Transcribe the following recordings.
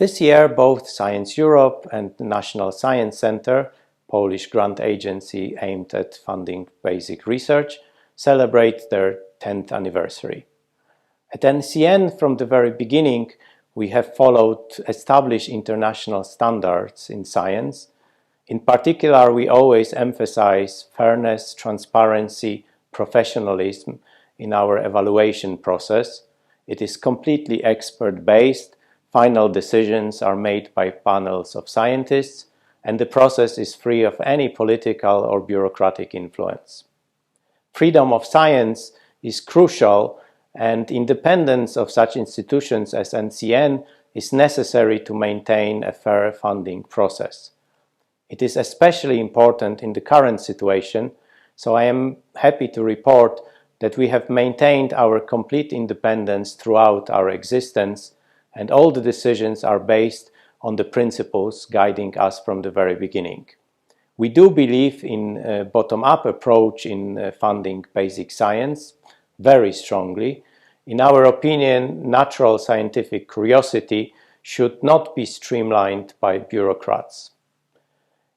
This year, both Science Europe and the National Science Center, Polish grant agency aimed at funding basic research, celebrate their 10th anniversary. At NCN, from the very beginning, we have followed established international standards in science. In particular, we always emphasize fairness, transparency, professionalism in our evaluation process. It is completely expert-based. Final decisions are made by panels of scientists, and the process is free of any political or bureaucratic influence. Freedom of science is crucial, and independence of such institutions as NCN is necessary to maintain a fair funding process. It is especially important in the current situation, so I am happy to report that we have maintained our complete independence throughout our existence, and all the decisions are based on the principles guiding us from the very beginning. We do believe in a bottom-up approach in funding basic science very strongly. In our opinion, natural scientific curiosity should not be streamlined by bureaucrats.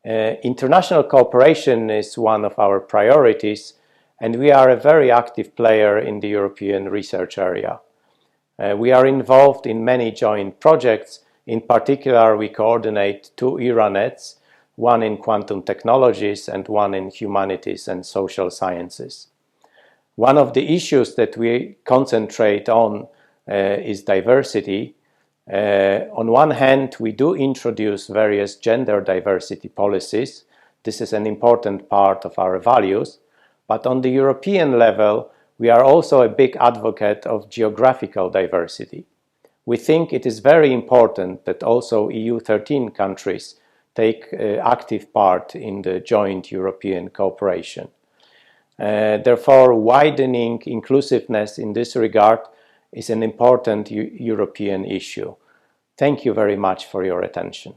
International cooperation is one of our priorities, and we are a very active player in the European research area. We are involved in many joint projects. In particular, we coordinate 2 ERA-nets, one in quantum technologies and one in humanities and social sciences. One of the issues that we concentrate on is diversity. On one hand, we do introduce various gender diversity policies. This is an important part of our values. But on the European level, we are also a big advocate of geographical diversity. We think it is very important that also EU 13 countries take active part in the joint European cooperation. Therefore, widening inclusiveness in this regard is an important European issue. Thank you very much for your attention.